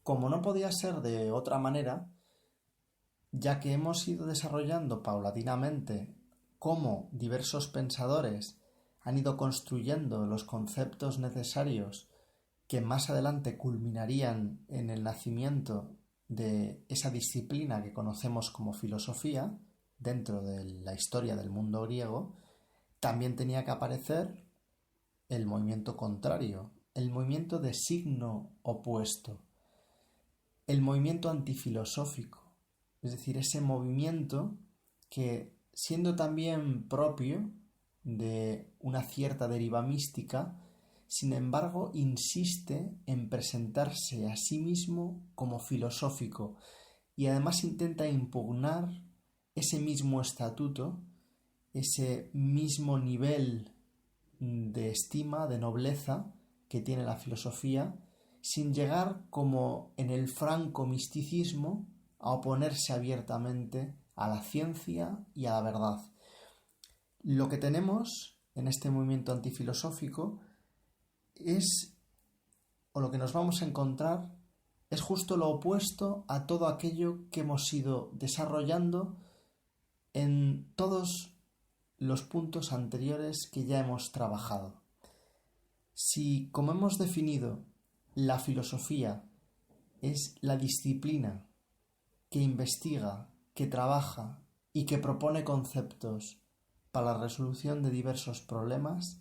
Como no podía ser de otra manera, ya que hemos ido desarrollando paulatinamente cómo diversos pensadores han ido construyendo los conceptos necesarios que más adelante culminarían en el nacimiento de esa disciplina que conocemos como filosofía dentro de la historia del mundo griego, también tenía que aparecer el movimiento contrario, el movimiento de signo opuesto, el movimiento antifilosófico, es decir, ese movimiento que, siendo también propio de una cierta deriva mística, sin embargo insiste en presentarse a sí mismo como filosófico y además intenta impugnar ese mismo estatuto, ese mismo nivel de estima, de nobleza que tiene la filosofía, sin llegar, como en el franco misticismo, a oponerse abiertamente a la ciencia y a la verdad. Lo que tenemos en este movimiento antifilosófico es, o lo que nos vamos a encontrar, es justo lo opuesto a todo aquello que hemos ido desarrollando en todos los puntos anteriores que ya hemos trabajado. Si, como hemos definido, la filosofía es la disciplina que investiga, que trabaja y que propone conceptos para la resolución de diversos problemas,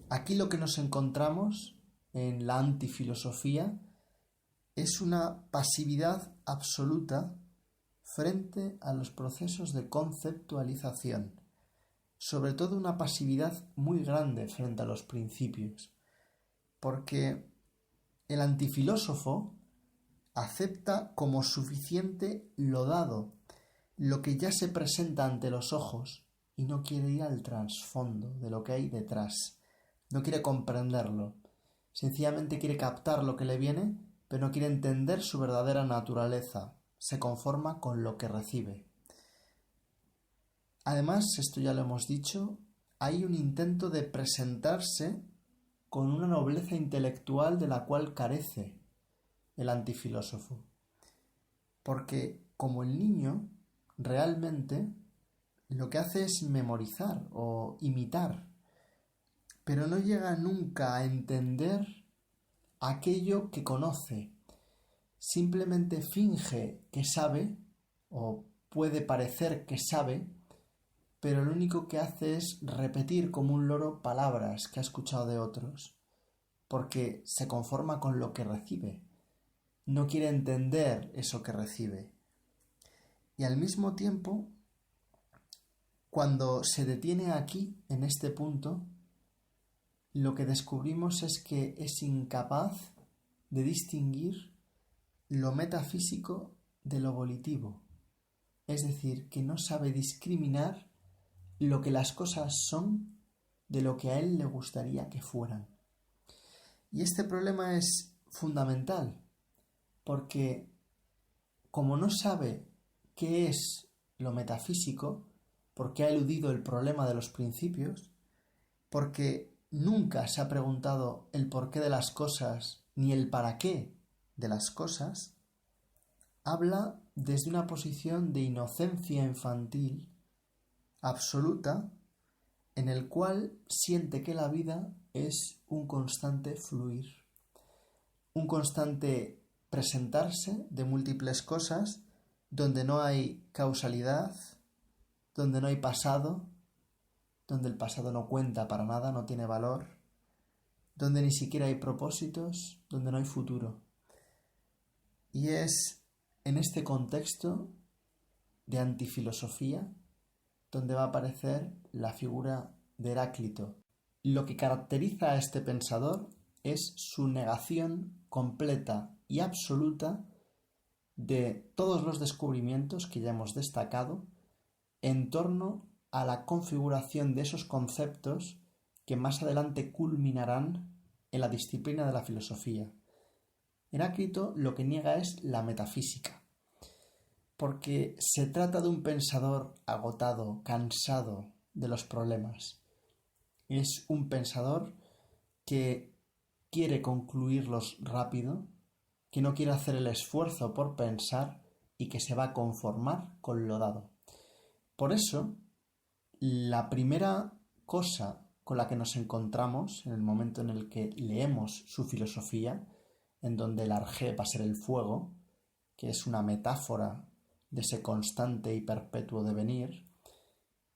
aquí lo que nos encontramos en la antifilosofía es una pasividad absoluta frente a los procesos de conceptualización, sobre todo una pasividad muy grande frente a los principios, porque el antifilósofo acepta como suficiente lo dado, lo que ya se presenta ante los ojos, y no quiere ir al trasfondo de lo que hay detrás, no quiere comprenderlo, sencillamente quiere captar lo que le viene, pero no quiere entender su verdadera naturaleza, se conforma con lo que recibe. Además, esto ya lo hemos dicho, hay un intento de presentarse con una nobleza intelectual de la cual carece el antifilósofo. Porque como el niño, realmente lo que hace es memorizar o imitar, pero no llega nunca a entender aquello que conoce. Simplemente finge que sabe, o puede parecer que sabe, pero lo único que hace es repetir como un loro palabras que ha escuchado de otros, porque se conforma con lo que recibe, no quiere entender eso que recibe. Y al mismo tiempo, cuando se detiene aquí, en este punto, lo que descubrimos es que es incapaz de distinguir lo metafísico de lo volitivo, es decir, que no sabe discriminar lo que las cosas son de lo que a él le gustaría que fueran. Y este problema es fundamental, porque como no sabe qué es lo metafísico, porque ha eludido el problema de los principios, porque nunca se ha preguntado el porqué de las cosas ni el para qué de las cosas, habla desde una posición de inocencia infantil absoluta, en el cual siente que la vida es un constante fluir, un constante presentarse de múltiples cosas donde no hay causalidad, donde no hay pasado, donde el pasado no cuenta para nada, no tiene valor, donde ni siquiera hay propósitos, donde no hay futuro. Y es en este contexto de antifilosofía donde va a aparecer la figura de Heráclito. Lo que caracteriza a este pensador es su negación completa y absoluta de todos los descubrimientos que ya hemos destacado en torno a la configuración de esos conceptos que más adelante culminarán en la disciplina de la filosofía. Heráclito lo que niega es la metafísica, porque se trata de un pensador agotado, cansado de los problemas. Es un pensador que quiere concluirlos rápido, que no quiere hacer el esfuerzo por pensar y que se va a conformar con lo dado. Por eso, la primera cosa con la que nos encontramos en el momento en el que leemos su filosofía, en donde el arjé va a ser el fuego, que es una metáfora de ese constante y perpetuo devenir,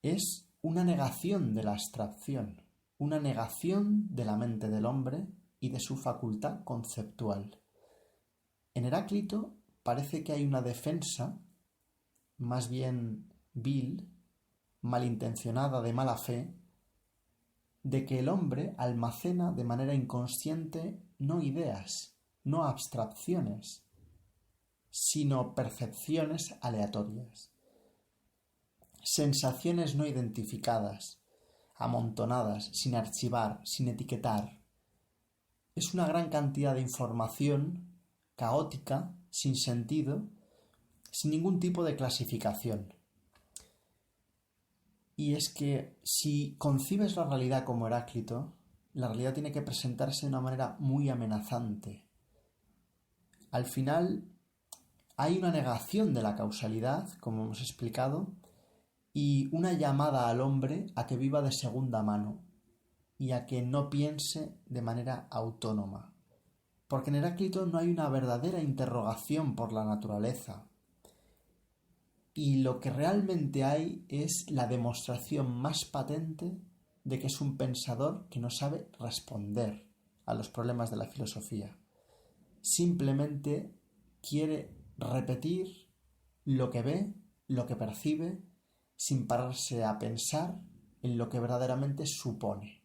es una negación de la abstracción, una negación de la mente del hombre y de su facultad conceptual. En Heráclito parece que hay una defensa, más bien vil, malintencionada, de mala fe, de que el hombre almacena de manera inconsciente no ideas, no abstracciones, sino percepciones aleatorias, sensaciones no identificadas, amontonadas, sin archivar, sin etiquetar. Es una gran cantidad de información caótica, sin sentido, sin ningún tipo de clasificación. Y es que si concibes la realidad como Heráclito, la realidad tiene que presentarse de una manera muy amenazante. Al final hay una negación de la causalidad, como hemos explicado, y una llamada al hombre a que viva de segunda mano y a que no piense de manera autónoma. Porque en Heráclito no hay una verdadera interrogación por la naturaleza. Y lo que realmente hay es la demostración más patente de que es un pensador que no sabe responder a los problemas de la filosofía. Simplemente quiere repetir lo que ve, lo que percibe, sin pararse a pensar en lo que verdaderamente supone.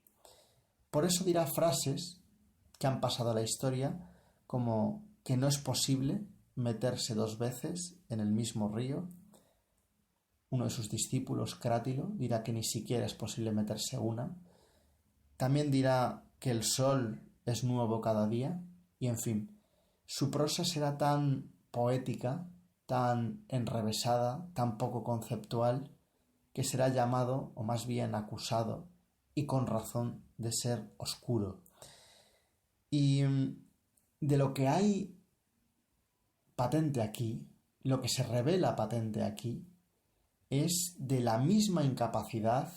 Por eso dirá frases que han pasado a la historia, como que no es posible meterse 2 veces en el mismo río. Uno de sus discípulos, Crátilo, dirá que ni siquiera es posible meterse una. También dirá que el sol es nuevo cada día. Y en fin, su prosa será tan poética, tan enrevesada, tan poco conceptual, que será llamado, o más bien acusado, y con razón, de ser oscuro. Y de lo que hay patente aquí, lo que se revela patente aquí, es de la misma incapacidad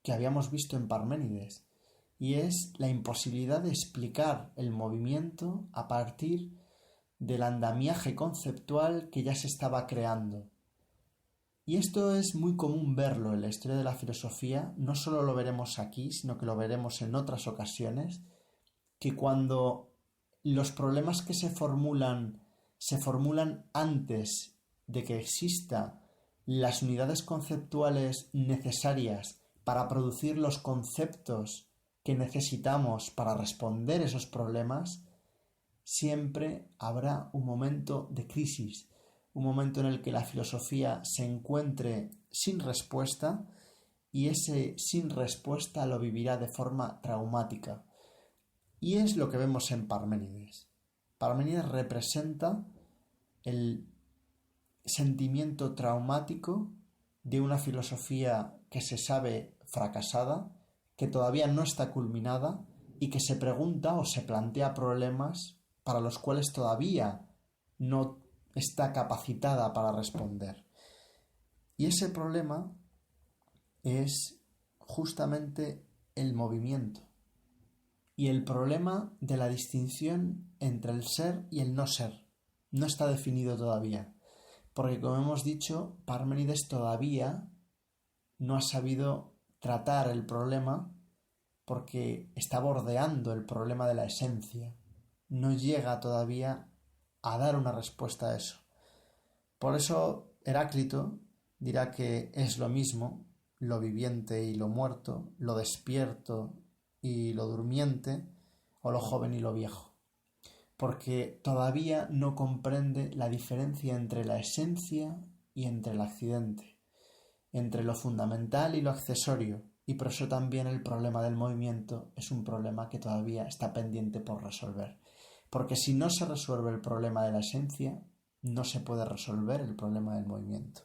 que habíamos visto en Parménides, y es la imposibilidad de explicar el movimiento a partir del andamiaje conceptual que ya se estaba creando. Y esto es muy común verlo en la historia de la filosofía, no solo lo veremos aquí, sino que lo veremos en otras ocasiones, que cuando los problemas que se formulan antes de que exista las unidades conceptuales necesarias para producir los conceptos que necesitamos para responder esos problemas, siempre habrá un momento de crisis, un momento en el que la filosofía se encuentre sin respuesta, y ese sin respuesta lo vivirá de forma traumática. Y es lo que vemos en Parménides. Parménides representa el sentimiento traumático de una filosofía que se sabe fracasada, que todavía no está culminada y que se pregunta o se plantea problemas para los cuales todavía no está capacitada para responder. Y ese problema es justamente el movimiento y el problema de la distinción entre el ser y el no ser. No está definido todavía, porque como hemos dicho, Parménides todavía no ha sabido tratar el problema porque está bordeando el problema de la esencia. No llega todavía a dar una respuesta a eso. Por eso Heráclito dirá que es lo mismo lo viviente y lo muerto, lo despierto y lo durmiente, o lo joven y lo viejo, porque todavía no comprende la diferencia entre la esencia y entre el accidente, entre lo fundamental y lo accesorio, y por eso también el problema del movimiento es un problema que todavía está pendiente por resolver, porque si no se resuelve el problema de la esencia, no se puede resolver el problema del movimiento.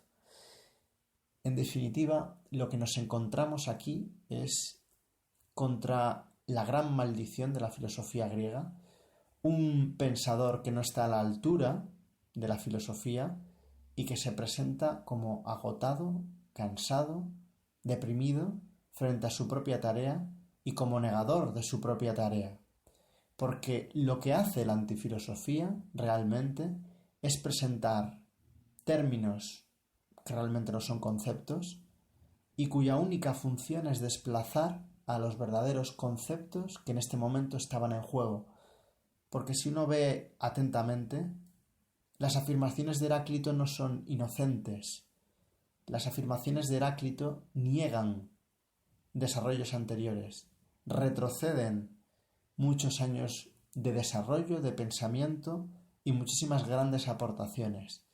En definitiva, lo que nos encontramos aquí es contra la gran maldición de la filosofía griega, un pensador que no está a la altura de la filosofía y que se presenta como agotado, cansado, deprimido frente a su propia tarea y como negador de su propia tarea. Porque lo que hace la antifilosofía realmente es presentar términos que realmente no son conceptos y cuya única función es desplazar a los verdaderos conceptos que en este momento estaban en juego. Porque si uno ve atentamente, las afirmaciones de Heráclito no son inocentes. Las afirmaciones de Heráclito niegan desarrollos anteriores, retroceden muchos años de desarrollo, de pensamiento y muchísimas grandes aportaciones.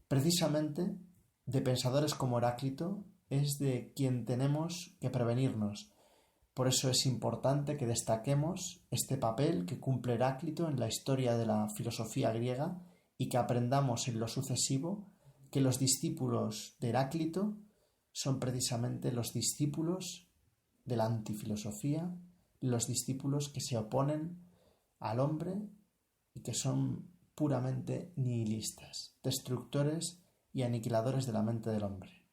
Precisamente de pensadores como Heráclito es de quien tenemos que prevenirnos. Por eso es importante que destaquemos este papel que cumple Heráclito en la historia de la filosofía griega y que aprendamos en lo sucesivo que los discípulos de Heráclito son precisamente los discípulos de la antifilosofía, los discípulos que se oponen al hombre y que son puramente nihilistas, destructores y aniquiladores de la mente del hombre.